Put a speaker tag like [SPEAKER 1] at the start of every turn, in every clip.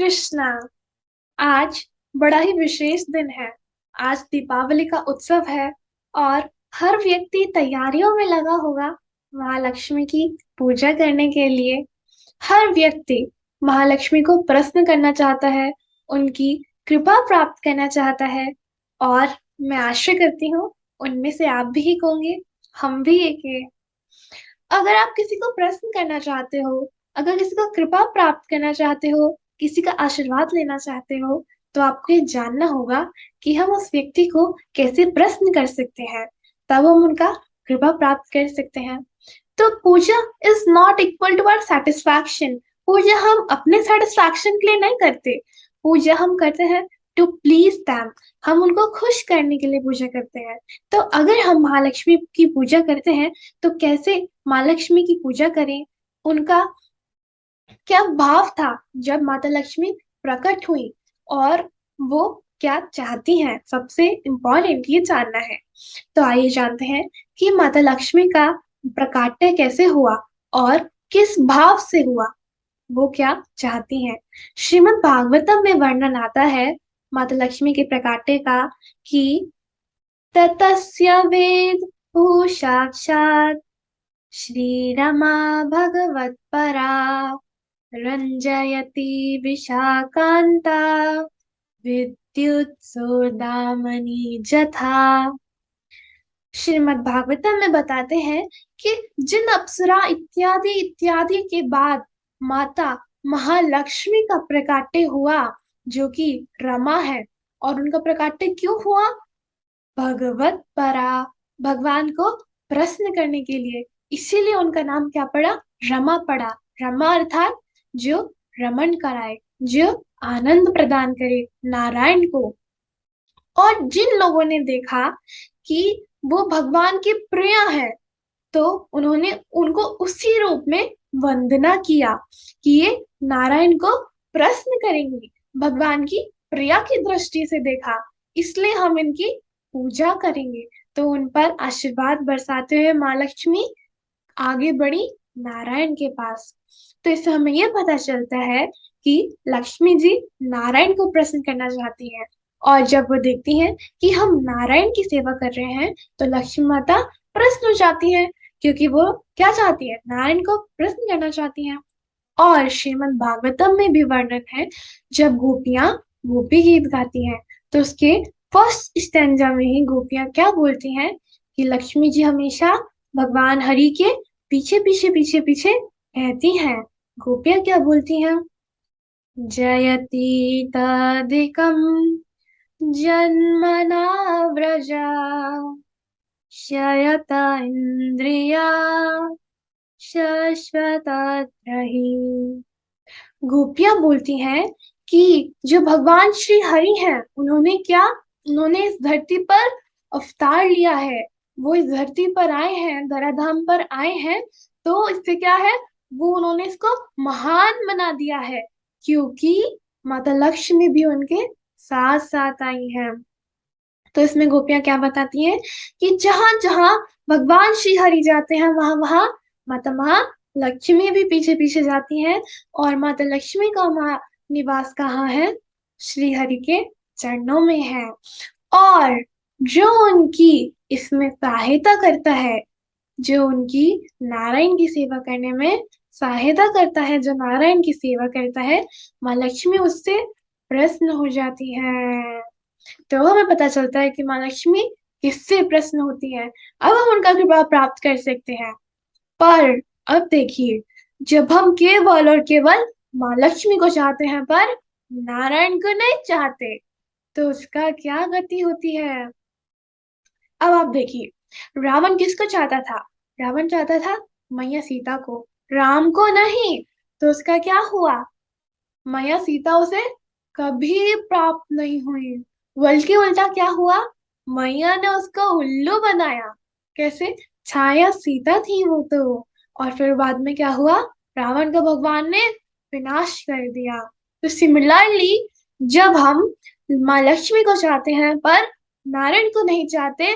[SPEAKER 1] कृष्णा। आज बड़ा ही विशेष दिन है। आज दीपावली का उत्सव है और हर व्यक्ति तैयारियों में लगा होगा महालक्ष्मी की पूजा करने के लिए। हर व्यक्ति महालक्ष्मी को प्रसन्न करना चाहता है, उनकी कृपा प्राप्त करना चाहता है। और मैं आशा करती हूँ उनमें से आप भी एक होंगे, हम भी एक हैं। अगर आप किसी को प्रश्न करना चाहते हो, अगर किसी को कृपा प्राप्त करना चाहते हो, किसी का आशीर्वाद लेना चाहते हो, तो आपको ये जानना होगा कि हम उस व्यक्ति को कैसे प्रश्न कर सकते हैं, तब हम उनका कृपा प्राप्त कर सकते हैं। तो puja is not equal to our satisfaction. पूजा हम अपने सेटिस्फैक्शन के लिए नहीं करते। पूजा हम करते हैं टू प्लीज दैम। हम उनको खुश करने के लिए पूजा करते हैं। तो अगर हम महालक्ष्मी की पूजा करते हैं, तो कैसे माँ लक्ष्मी की पूजा करें, उनका क्या भाव था जब माता लक्ष्मी प्रकट हुई, और वो क्या चाहती हैं, सबसे इम्पोर्टेंट ये जानना है। तो आइए जानते हैं कि माता लक्ष्मी का प्रकाट्य कैसे हुआ और किस भाव से हुआ, वो क्या चाहती हैं। श्रीमद् भागवतम में वर्णन आता है माता लक्ष्मी के प्रकाट्य का कि ततस्य वेद साक्षात् श्रीरमा भगवत्परा रञ्जयति विशाकान्ता विद्युत्सुरदामनि जथा। श्रीमद् भागवतम में बताते हैं कि जिन अप्सरा इत्यादि इत्यादि के बाद माता महालक्ष्मी का प्रकाट्य हुआ, जो कि रमा है। और उनका प्रकाट्य क्यों हुआ? भगवत परा, भगवान को प्रश्न करने के लिए। इसीलिए उनका नाम क्या पड़ा? रमा पड़ा। रमा अर्थात जो रमन कराए, जो आनंद प्रदान करे नारायण को। और जिन लोगों ने देखा कि वो भगवान की प्रिय है, तो उन्होंने उनको उसी रूप में वंदना किया कि ये नारायण को प्रसन्न करेंगे। भगवान की प्रिया की दृष्टि से देखा, इसलिए हम इनकी पूजा करेंगे। तो उन पर आशीर्वाद बरसाते हुए माँ लक्ष्मी आगे बढ़ी नारायण के पास। तो इससे हमें यह पता चलता है कि लक्ष्मी जी नारायण को प्रसन्न करना चाहती हैं। और जब वो देखती हैं कि हम नारायण की सेवा कर रहे हैं, तो लक्ष्मी माता प्रसन्न हो जाती हैं, क्योंकि वो क्या चाहती है? नारायण को प्रसन्न करना चाहती हैं। और श्रीमद् भागवतम में भी वर्णन है, जब गोपियां गोपी गीत गाती हैं, तो उसके फर्स्ट स्टैंजा में ही गोपियां क्या बोलती हैं कि लक्ष्मी जी हमेशा भगवान हरि के पीछे पीछे पीछे पीछे रहती हैं। गोपियां क्या बोलती हैं? जयति तदिकम जन्मना व्रजा शयत इंद्रिया शाश्वतत्रहि। गोपियां बोलती हैं कि जो भगवान श्री हरि हैं, उन्होंने क्या, उन्होंने इस धरती पर अवतार लिया है। वो इस धरती पर आए हैं, धराधाम पर आए हैं। तो इससे क्या है, वो उन्होंने इसको महान बना दिया है, क्योंकि माता लक्ष्मी भी उनके साथ साथ आई हैं। तो इसमें गोपियां क्या बताती हैं कि जहां जहां भगवान श्री हरि जाते हैं, वहां वहां माता महालक्ष्मी भी पीछे पीछे जाती हैं। और माता लक्ष्मी का निवास कहाँ है? श्री हरि के चरणों में है। और जो उनकी इसमें सहायता करता है, जो उनकी नारायण की सेवा करने में सहायता करता है, जो नारायण की सेवा करता है, माँ लक्ष्मी उससे प्रसन्न हो जाती है। तो हमें पता चलता है कि माँ लक्ष्मी किससे प्रसन्न होती है। अब हम उनका कृपा प्राप्त कर सकते हैं। पर अब देखिए, जब हम केवल और केवल माँ लक्ष्मी को चाहते हैं, पर नारायण को नहीं चाहते, तो उसका क्या गति होती है? अब आप देखिए, रावण किसको चाहता था? रावण चाहता था मैया सीता को, राम को नहीं। तो उसका क्या हुआ? मैया सीता उसे कभी प्राप्त नहीं हुई, बल्कि उल्टा क्या हुआ? मैया ने उसको उल्लू बनाया। कैसे? छाया सीता थी वो तो। और फिर बाद में क्या हुआ? रावण का भगवान ने विनाश कर दिया। तो सिमिलरली, जब हम माँ लक्ष्मी को चाहते हैं पर नारायण को नहीं चाहते,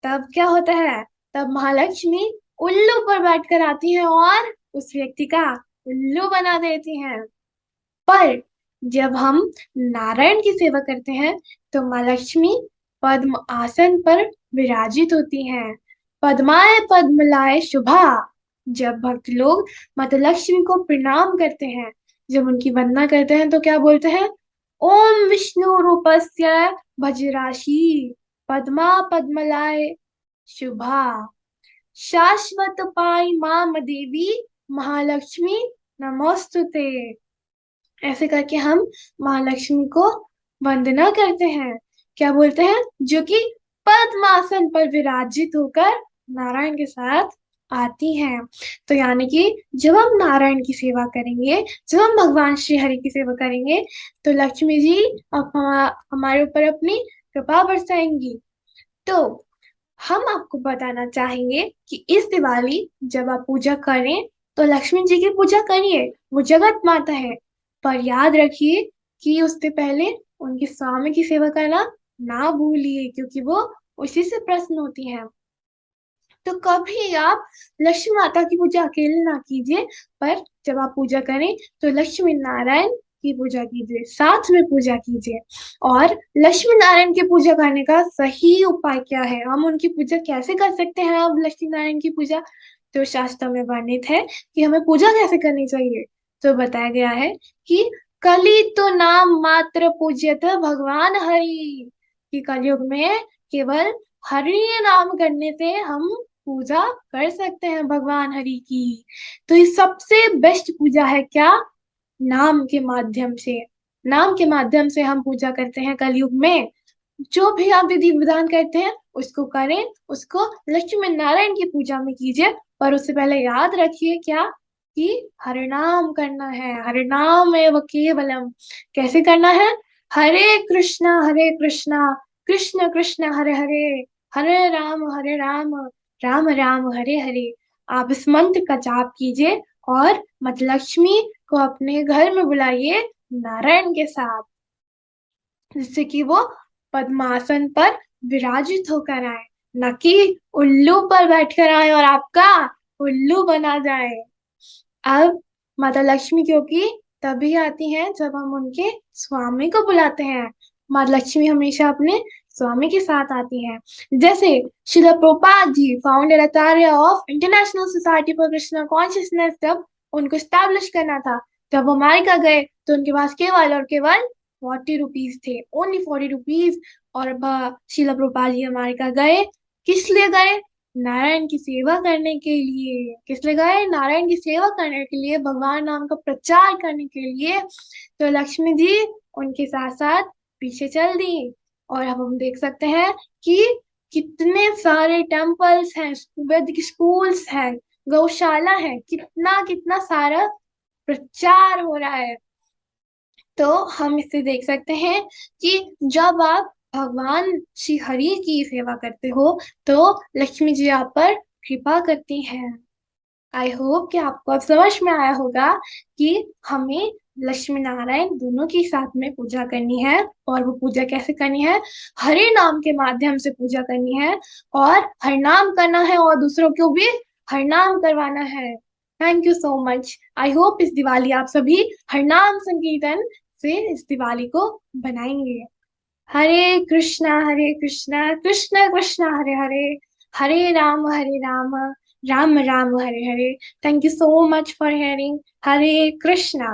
[SPEAKER 1] तब क्या होता है? तब महालक्ष्मी उल्लू पर बैठकर आती है और उस व्यक्ति का उल्लू बना देती हैं। पर जब हम नारायण की सेवा करते हैं तो माँ लक्ष्मी पद्म आसन पर विराजित होती हैं। पद्माय पद्मलाय शुभा। जब भक्त लोग माता लक्ष्मी को प्रणाम करते हैं, जब उनकी वंदना करते हैं तो क्या बोलते हैं? ओम विष्णु रूपस्य भजराशि पद्मा पद्मलाय शुभा शाश्वत पाई माम देवी महालक्ष्मी नमोस्तुते। ऐसे करके हम महालक्ष्मी को वंदना करते हैं। क्या बोलते हैं? जो कि पद्मासन पर विराजित होकर नारायण के साथ आती हैं। तो यानी कि जब हम नारायण की सेवा करेंगे, जब हम भगवान श्री हरि की सेवा करेंगे, तो लक्ष्मी जी अब हमारे ऊपर अपनी कृपा बरसाएंगी। तो हम आपको बताना चाहेंगे कि इस दिवाली जब आप पूजा करें तो लक्ष्मी जी की पूजा करिए, वो जगत माता है। पर याद रखिए कि उससे पहले उनके स्वामी की सेवा करना ना भूलिए, क्योंकि वो उसी से प्रसन्न होती हैं। तो कभी आप लक्ष्मी माता की पूजा अकेले ना कीजिए, पर जब आप पूजा करें तो लक्ष्मी नारायण की पूजा कीजिए, साथ में पूजा कीजिए। और लक्ष्मी नारायण की पूजा करने का सही उपाय क्या है, हम उनकी पूजा कैसे कर सकते हैं? अब लक्ष्मी नारायण की पूजा तो शास्त्र में वर्णित है कि हमें पूजा कैसे करनी चाहिए। तो बताया गया है कि कली तो नाम मात्र पूज्यत भगवान हरि, कि कलयुग में केवल हरि नाम करने से हम पूजा कर सकते हैं भगवान हरि की। तो ये सबसे बेस्ट पूजा है क्या? नाम के माध्यम से। नाम के माध्यम से हम पूजा करते हैं कलयुग में। जो भी आप विधि विधान करते हैं उसको करें, उसको लक्ष्मी नारायण की पूजा में कीजिए। पर उससे पहले याद रखिए क्या? कि हरिनाम करना है, हरिनाम एव केवलम। कैसे करना है? हरे कृष्णा कृष्ण कृष्ण हरे हरे, हरे राम राम राम हरे हरे। आप इस मंत्र का जाप कीजिए और माता लक्ष्मी को अपने घर में बुलाइए नारायण के साथ, जिससे कि वो पद्मासन पर विराजित होकर आए, न कि उल्लू पर बैठकर आए और आपका उल्लू बना जाए। अब माता लक्ष्मी क्योंकि तभी आती हैं जब हम उनके स्वामी को बुलाते हैं। माता लक्ष्मी हमेशा अपने स्वामी के साथ आती हैं। जैसे Srila Prabhupada ji, founder acharya of International Society for Krishna Consciousness, जब उनको स्टैब्लिश करना था, जब वो अमेरिका गए तो उनके पास केवल और केवल 40 रुपीज थे, ओनली 40 रुपीज। और अब शिला प्रभुपाद जी अमेरिका गए, किस लिए गए? नारायण की सेवा करने के लिए। किस लिए गए? नारायण की सेवा करने के लिए, भगवान नाम का प्रचार करने के लिए। तो लक्ष्मी जी उनके साथ साथ पीछे चल दी। और अब हम देख सकते हैं कि कितने सारे टेम्पल्स हैं, वैदिक स्कूल्स हैं, गौशाला है, कितना कितना सारा प्रचार हो रहा है। तो हम इससे देख सकते हैं कि जब आप भगवान श्री हरि की सेवा करते हो तो लक्ष्मी जी आप पर कृपा करती हैं। आई होप कि आपको अब समझ में आया होगा कि हमें लक्ष्मी नारायण दोनों की साथ में पूजा करनी है। और वो पूजा कैसे करनी है? हरि नाम के माध्यम से पूजा करनी है, और हरिनाम करना है और दूसरों को भी हरिनाम करवाना है। Thank you so much. I hope इस दिवाली आप सभी हरिनाम संकीर्तन से इस दिवाली को बनाएंगे। Hare Krishna Krishna Krishna Hare Hare, Hare Ram Ram Ram Hare Hare. Thank you so much for hearing. Hare Krishna.